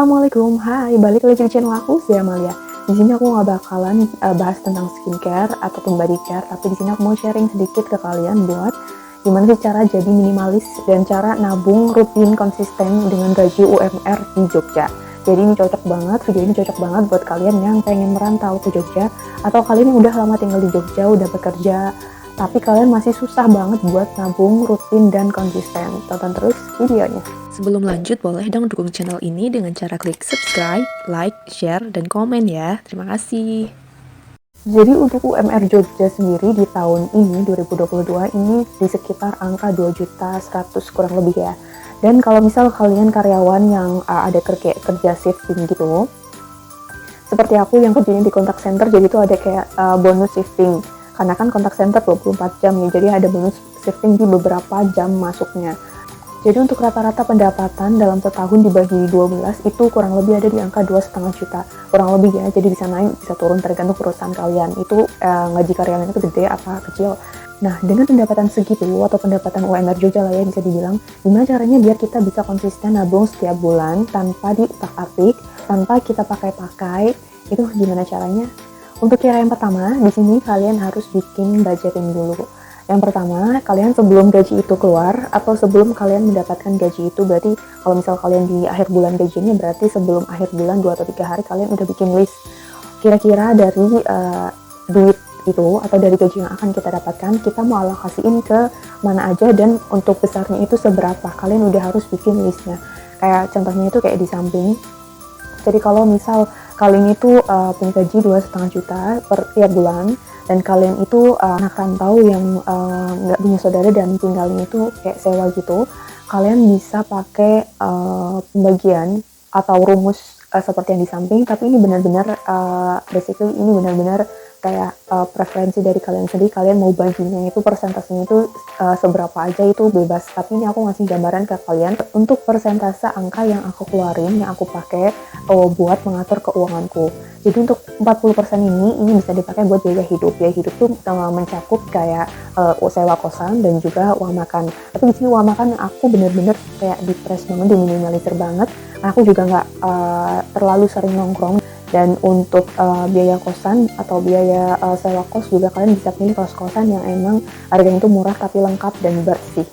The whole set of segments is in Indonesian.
Assalamualaikum, hai, balik lagi di channel aku, saya Amalia. Di sini aku nggak bakalan bahas tentang skincare ataupun body care, tapi di sini aku mau sharing sedikit ke kalian buat gimana sih cara jadi minimalis dan cara nabung rutin konsisten dengan gaji UMR di Jogja. Jadi ini cocok banget, video ini cocok banget buat kalian yang pengen merantau ke Jogja, atau kalian yang udah lama tinggal di Jogja, udah bekerja, tapi kalian masih susah banget buat nabung rutin dan konsisten. Tonton terus videonya. Sebelum lanjut, boleh dong dukung channel ini dengan cara klik subscribe, like, share, dan komen ya. Terima kasih. Jadi untuk UMR Jogja sendiri di tahun ini, 2022 ini di sekitar angka 2.100.000 kurang lebih ya. Dan kalau misal kalian karyawan yang ada kerja shifting gitu, seperti aku yang kerjanya di contact center, jadi itu ada kayak bonus shifting. Karena kan contact center 24 jam ya, jadi ada bonus shifting di beberapa jam masuknya. Jadi untuk rata-rata pendapatan dalam setahun dibagi 12 itu kurang lebih ada di angka 2,5 juta. Kurang lebih ya, jadi bisa naik, bisa turun tergantung perusahaan kalian. Itu gaji karyawan itu gede apa kecil. Nah, dengan pendapatan segitu atau pendapatan UMR Jogja lah ya bisa dibilang, gimana caranya biar kita bisa konsisten nabung setiap bulan tanpa diutak-atik, tanpa kita pakai-pakai, itu gimana caranya? Untuk cara yang pertama, di sini kalian harus bikin budgeting dulu. Yang pertama, kalian sebelum gaji itu keluar atau sebelum kalian mendapatkan gaji itu, berarti kalau misal kalian di akhir bulan gajinya, berarti sebelum akhir bulan 2 atau 3 hari kalian udah bikin list kira-kira dari duit itu atau dari gaji yang akan kita dapatkan, kita mau alokasiin ke mana aja dan untuk besarnya itu seberapa. Kalian udah harus bikin listnya. Kayak contohnya itu kayak di samping. Jadi kalau misal kalian itu punya gaji 2,5 juta per tiap bulan, dan kalian itu anak rantau yang nggak punya saudara dan tinggalnya itu kayak sewa gitu, kalian bisa pakai pembagian atau rumus seperti yang di samping, tapi ini benar-benar basically ini benar-benar kayak preferensi dari kalian sendiri. Kalian mau baginya itu persentasenya itu seberapa aja itu bebas, tapi ini aku ngasih gambaran ke kalian untuk persentase angka yang aku keluarin, yang aku pakai buat mengatur keuanganku. Jadi untuk 40% ini bisa dipakai buat biaya hidup. Biaya hidup tuh mencakup kayak sewa kosan dan juga uang makan. Tapi di sini uang makan aku bener-bener kayak dipres banget, diminimalisir banget. Aku juga nggak terlalu sering nongkrong. Dan untuk biaya kosan atau biaya sewa kos juga kalian bisa pilih kos-kosan yang emang harganya itu murah tapi lengkap dan bersih.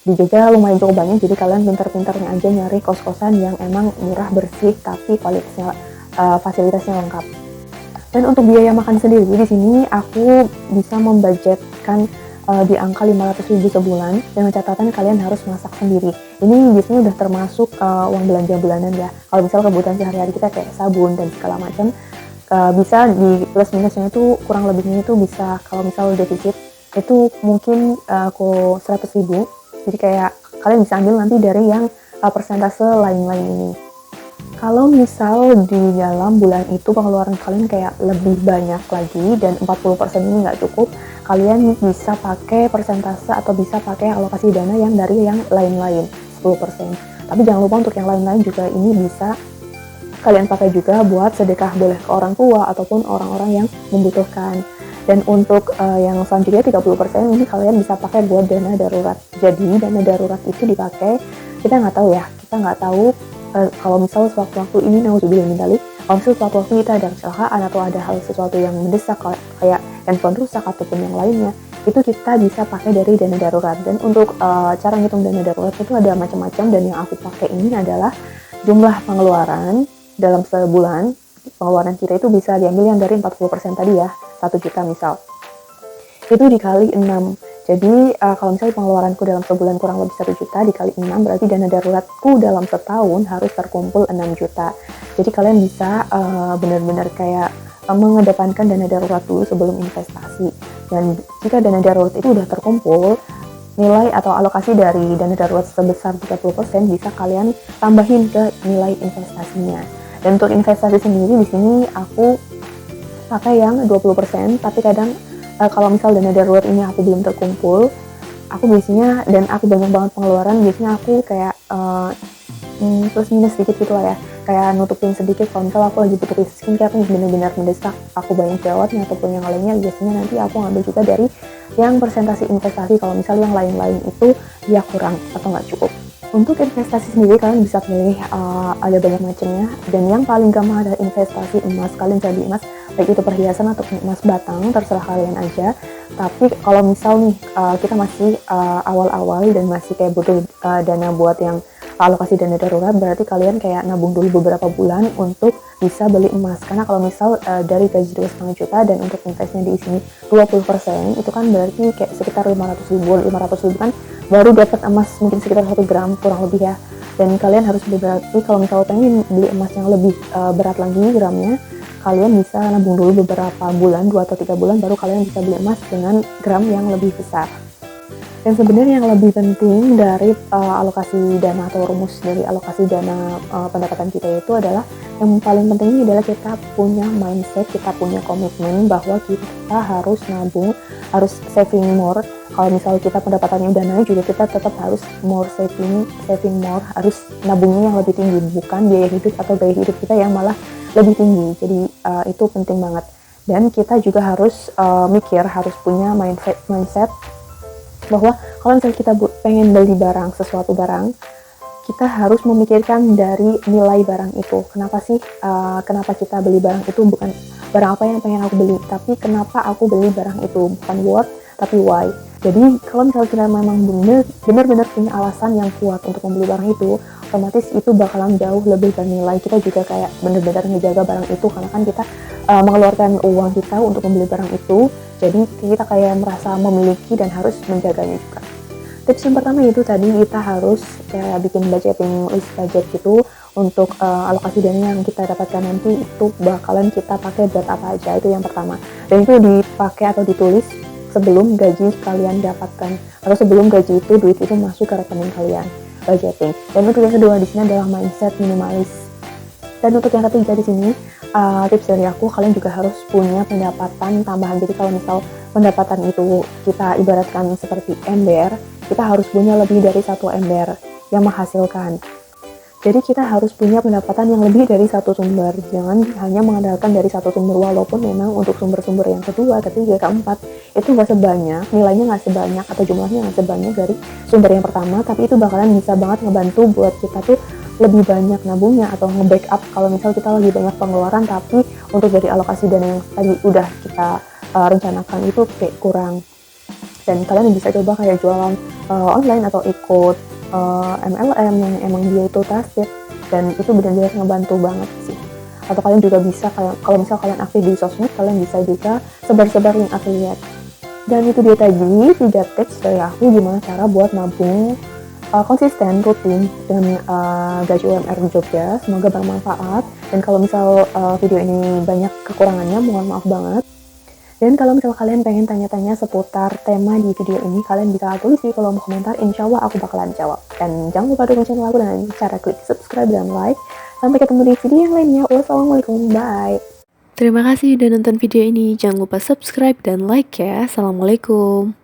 Di Jogja lumayan cukup banyak, jadi kalian pintar-pintarnya aja nyari kos-kosan yang emang murah, bersih, tapi kualitasnya fasilitasnya lengkap. Dan untuk biaya makan sendiri di sini aku bisa membudgetkan di angka 500.000 sebulan dengan catatan kalian harus masak sendiri. Ini biasanya udah termasuk uang belanja bulanan ya. Kalau misal kebutuhan sehari-hari kita kayak sabun dan segala macam, bisa di plus minusnya itu kurang lebihnya itu bisa, kalau misal defisit itu mungkin 100.000. Jadi kayak kalian bisa ambil nanti dari yang persentase lain-lain ini. Kalau misal di dalam bulan itu pengeluaran kalian kayak lebih banyak lagi dan 40% ini nggak cukup, kalian bisa pakai persentase atau bisa pakai alokasi dana yang dari yang lain-lain 10%. Tapi jangan lupa untuk yang lain-lain juga ini bisa kalian pakai juga buat sedekah, boleh ke orang tua ataupun orang-orang yang membutuhkan. Dan untuk yang selanjutnya 30% ini kalian bisa pakai buat dana darurat. Jadi dana darurat itu dipakai, kita nggak tahu ya, kita nggak tahu kalau misal sewaktu-waktu ini nauzubillah min dzalik, kalau misal sewaktu-waktu kita ada kecelakaan atau ada hal sesuatu yang mendesak kayak handphone rusak ataupun yang lainnya, itu kita bisa pakai dari dana darurat. Dan untuk cara ngitung dana darurat itu ada macam-macam, dan yang aku pakai ini adalah jumlah pengeluaran dalam sebulan. Pengeluaran kita itu bisa diambil yang dari 40% tadi ya, 1 juta misal, itu dikali 6. Jadi kalau misalnya pengeluaranku dalam sebulan kurang lebih 1 juta dikali 6, berarti dana daruratku dalam setahun harus terkumpul 6 juta. Jadi kalian bisa benar-benar kayak mengedepankan dana darurat dulu sebelum investasi. Dan jika dana darurat itu udah terkumpul, nilai atau alokasi dari dana darurat sebesar 30% bisa kalian tambahin ke nilai investasinya. Dan untuk investasi sendiri di sini aku pakai yang 20%, tapi kadang kalau misal dana darurat ini aku belum terkumpul, aku biasanya, dan aku banyak banget pengeluaran, biasanya aku kayak plus minus sedikit gitu lah ya, kayak nutupin sedikit. Kalau misal aku lagi butuh skincare nih benar-benar mendesak, aku banyak jerawatnya ataupun yang lainnya, biasanya nanti aku ngambil juga dari yang persentase investasi kalau misal yang lain-lain itu dia kurang atau nggak cukup. Untuk investasi sendiri kalian bisa pilih ada banyak macamnya, dan yang paling gampang adalah investasi emas. Kalian bisa beli emas, baik itu perhiasan atau emas batang, terserah kalian aja. Tapi kalau misal nih kita masih awal-awal dan masih kayak butuh dana buat yang alokasi dana darurat, berarti kalian kayak nabung dulu beberapa bulan untuk bisa beli emas. Karena kalau misal dari gaji 2,5 juta dan untuk investnya di sini 20%, itu kan berarti kayak sekitar 500 ribu kan baru dapat emas mungkin sekitar 1 gram kurang lebih ya. Dan kalian harus beli, berarti kalau misalnya pengen beli emas yang lebih berat lagi gramnya, kalian bisa nabung dulu beberapa bulan, 2 atau 3 bulan, baru kalian bisa beli emas dengan gram yang lebih besar. Dan sebenarnya yang lebih penting dari alokasi dana atau rumus dari alokasi dana pendapatan kita itu adalah, yang paling penting ini adalah kita punya mindset, kita punya komitmen bahwa kita harus nabung, harus saving more. Kalau misalnya kita pendapatannya udah naik juga, kita tetap harus more saving more, harus nabungnya yang lebih tinggi, bukan biaya hidup atau gaya hidup kita yang malah lebih tinggi. Jadi itu penting banget. Dan kita juga harus mikir, harus punya mindset bahwa kalau misalnya kita pengen beli barang, sesuatu barang, kita harus memikirkan dari nilai barang itu. Kenapa sih, kenapa kita beli barang itu, bukan barang apa yang pengen aku beli, tapi kenapa aku beli barang itu, bukan what, tapi why. Jadi kalau misalnya kita memang benar-benar punya alasan yang kuat untuk membeli barang itu, otomatis itu bakalan jauh lebih bernilai. Kita juga kayak benar-benar ngejaga barang itu, karena kan kita mengeluarkan uang kita untuk membeli barang itu, jadi kita kayak merasa memiliki dan harus menjaganya juga. Tips yang pertama itu tadi, kita harus kayak bikin budgeting list budget gitu untuk alokasi dana yang kita dapatkan nanti itu bakalan kita pakai buat apa aja, itu yang pertama. Dan itu dipakai atau ditulis sebelum gaji kalian dapatkan, atau sebelum gaji itu duit itu masuk ke rekening kalian, budgeting. Dan untuk yang kedua di sini adalah mindset minimalis. Dan untuk yang ketiga di sini tips dari aku, kalian juga harus punya pendapatan tambahan. Jadi kalau misal pendapatan itu kita ibaratkan seperti ember, kita harus punya lebih dari 1 ember yang menghasilkan. Jadi kita harus punya pendapatan yang lebih dari 1 sumber, jangan hanya mengandalkan dari 1 sumber. Walaupun memang untuk sumber-sumber yang kedua, ketiga, keempat itu nggak sebanyak, nilainya nggak sebanyak atau jumlahnya nggak sebanyak dari sumber yang pertama, tapi itu bakalan bisa banget ngebantu buat kita tuh lebih banyak nabungnya atau nge-backup kalau misal kita lagi banyak pengeluaran, tapi untuk dari alokasi dana yang tadi udah kita rencanakan itu kayak kurang. Dan kalian bisa coba kayak jualan online atau ikut MLM yang emang dia itu trusted, dan itu benar-benar ngebantu banget sih. Atau kalian juga bisa kalau misal kalian aktif di sosmed, kalian bisa juga sebar-sebar link affiliate. Dan itu dia tadi 3 tips dari aku gimana cara buat nabung konsisten, rutin dengan gaji UMR Jogja. Semoga bermanfaat. Dan kalau misal video ini banyak kekurangannya, mohon maaf banget. Dan kalau misal kalian pengen tanya-tanya seputar tema di video ini, kalian bisa tulis di kolom komentar, insya Allah aku bakalan jawab. Dan jangan lupa dukung channel aku dengan cara klik subscribe dan like. Sampai ketemu di video yang lainnya. Wassalamualaikum, bye. Terima kasih udah nonton video ini. Jangan lupa subscribe dan like ya. Assalamualaikum.